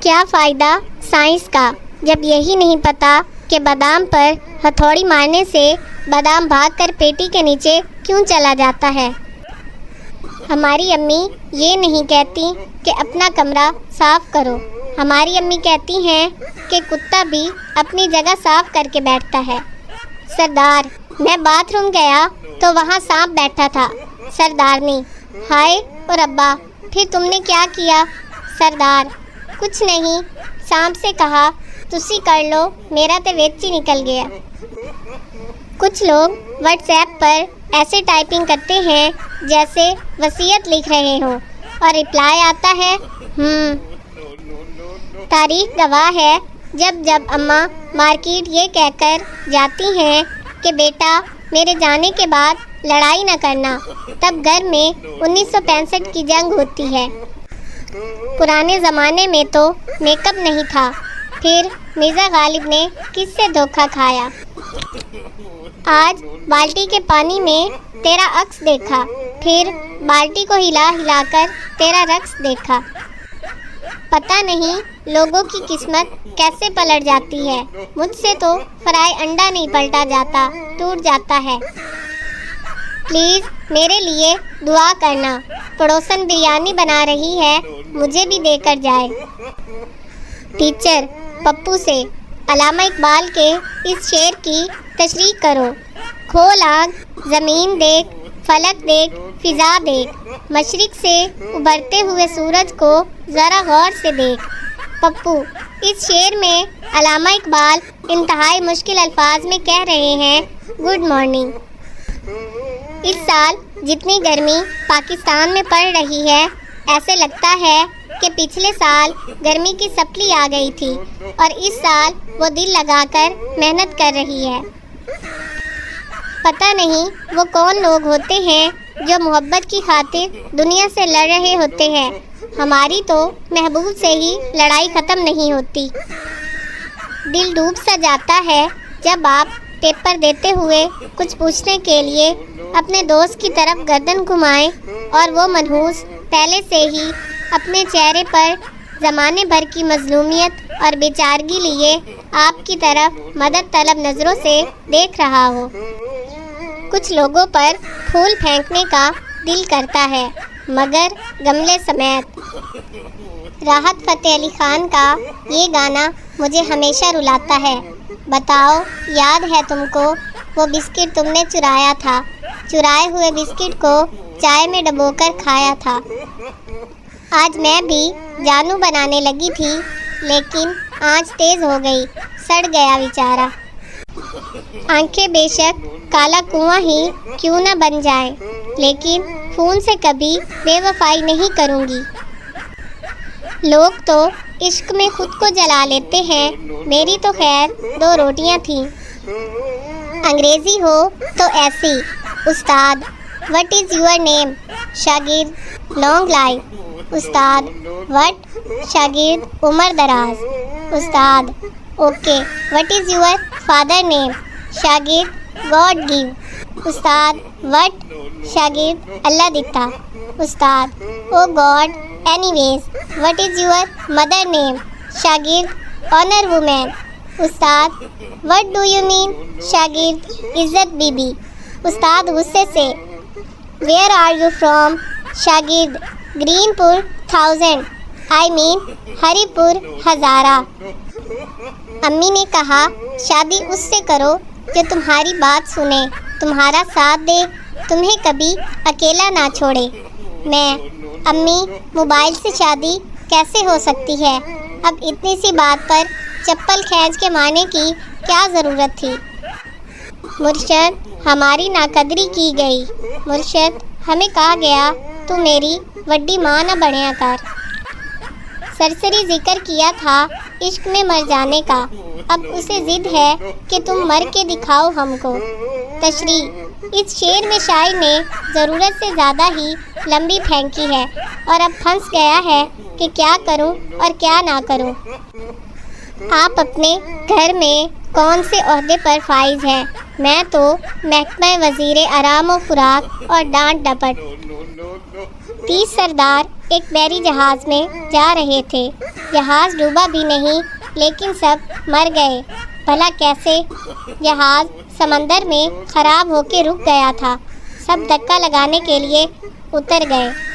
کیا فائدہ سائنس کا جب یہی نہیں پتا کہ بادام پر ہتھوڑی مارنے سے بادام بھاگ کر پیٹی کے نیچے کیوں چلا جاتا ہے۔ ہماری امی یہ نہیں کہتی کہ اپنا کمرہ صاف کرو، ہماری امی کہتی ہیں کہ کتا بھی اپنی جگہ صاف کر کے بیٹھتا ہے۔ سردار: میں باتھ روم گیا تو وہاں سانپ بیٹھا تھا۔ سردارنی: ہائے اور ابا، پھر تم نے کیا کیا؟ سردار: کچھ نہیں، سانپ سے کہا تسی کر لو، میرا تے وچ ہی نکل گیا۔ کچھ لوگ واٹس ایپ پر ایسے ٹائپنگ کرتے ہیں جیسے وصیت لکھ رہے ہوں اور رپلائی آتا ہے تاریخ گواہ ہے جب اماں مارکیٹ یہ کہہ کر جاتی ہیں کہ بیٹا میرے جانے کے بعد لڑائی نہ کرنا، تب گھر میں 1965 کی جنگ ہوتی ہے۔ پرانے زمانے میں تو میک اپ نہیں تھا، پھر مرزا غالب نے کس سے دھوکہ کھایا؟ آج بالٹی کے پانی میں تیرا عکس دیکھا، پھر بالٹی کو ہلا ہلا کر تیرا رقص دیکھا۔ پتہ نہیں لوگوں کی قسمت کیسے پلٹ جاتی ہے، مجھ سے تو فرائی انڈا نہیں پلٹا جاتا، ٹوٹ جاتا ہے۔ پلیز میرے لیے دعا کرنا، پڑوسن بریانی بنا رہی ہے، مجھے بھی دے کر جائے۔ ٹیچر پپو سے: علامہ اقبال کے اس شعر کی تشریح کرو۔ کھول آنکھ، زمین دیکھ، فلک دیکھ، فضا دیکھ، مشرق سے ابھرتے ہوئے سورج کو ذرا غور سے دیکھ۔ پپو: اس شعر میں علامہ اقبال انتہائی مشکل الفاظ میں کہہ رہے ہیں گڈ مارننگ۔ اس سال جتنی گرمی پاکستان میں پڑ رہی ہے، ایسے لگتا ہے کہ پچھلے سال گرمی کی سپلی آ گئی تھی اور اس سال وہ دل لگا کر محنت کر رہی ہے۔ پتہ نہیں وہ کون لوگ ہوتے ہیں جو محبت کی خاطر دنیا سے لڑ رہے ہوتے ہیں، ہماری تو محبوب سے ہی لڑائی ختم نہیں ہوتی۔ دل ڈوب سا جاتا ہے جب آپ پیپر دیتے ہوئے کچھ پوچھنے کے لیے اپنے دوست کی طرف گردن گھمائیں اور وہ منحوس پہلے سے ہی اپنے چہرے پر زمانے بھر کی مظلومیت اور بیچارگی لیے آپ کی طرف مدد طلب نظروں سے دیکھ رہا ہو۔ کچھ لوگوں پر پھول پھینکنے کا دل کرتا ہے مگر گملے سمیت۔ راحت فتح علی خان کا یہ گانا مجھے ہمیشہ رلاتا ہے۔ بتاؤ یاد ہے تم کو وہ بسکٹ تم نے چرایا تھا، چرائے ہوئے بسکٹ کو چائے میں ڈبو کر کھایا تھا۔ آج میں بھی جانو بنانے لگی تھی لیکن آنچ تیز ہو گئی، سڑ گیا بیچارہ۔ آنکھیں بے شک کالا کنواں ہی کیوں نہ بن جائیں، لیکن خون سے کبھی بے وفائی نہیں کروں گی۔ لوگ تو عشق میں خود کو جلا لیتے ہیں، میری تو خیر 2 روٹیاں تھیں۔ انگریزی ہو تو ایسی: استاد وٹ از یور نیم؟ شاگرد لانگ لائف۔ استاد وٹ؟ شاگرد عمر دراز۔ استاد okay what is your father name? شاگرد گاڈ گیو۔ استاد وٹ؟ شاگرد اللہ دیتا۔ استاد oh God anyways what is your mother name? شاگرد آنر وومین۔ استاد وٹ ڈو یو مین؟ شاگرد عزت بی بی۔ استاد غصے سے: ویئر آر یو فرام؟ شاگرد گرین پور 1000 آئی مین ہری پور ہزارہ۔ امی نے کہا شادی اس سے کرو جو تمہاری بات سنے، تمہارا ساتھ دے، تمہیں کبھی اکیلا نہ چھوڑے۔ میں: امی موبائل سے شادی کیسے ہو سکتی ہے؟ اب اتنی سی بات پر چپل کھینچ کے مارنے کی کیا ضرورت تھی؟ مرشد ہماری ناقدری کی گئی، مرشد ہمیں کہا گیا تو میری وڈی ماں نہ بنیا کر۔ سرسری ذکر کیا تھا عشق میں مر جانے کا، اب اسے ضد ہے کہ تم مر کے دکھاؤ ہم کو۔ تشریح: اس شعر میں شاعر نے ضرورت سے زیادہ ہی لمبی پھینکی ہے اور اب پھنس گیا ہے کہ کیا کروں اور کیا نہ کروں۔ آپ اپنے گھر میں کون سے عہدے پر فائز ہیں؟ میں تو محکمہ وزیر آرام و خوراک اور ڈانٹ ڈپٹ۔ 30 سردار ایک بحری جہاز میں جا رہے تھے۔ جہاز ڈوبا بھی نہیں لیکن سب مر گئے۔ بھلا کیسے؟ جہاز سمندر میں خراب ہو کے رک گیا تھا۔ سب دھکا لگانے کے لیے اتر گئے۔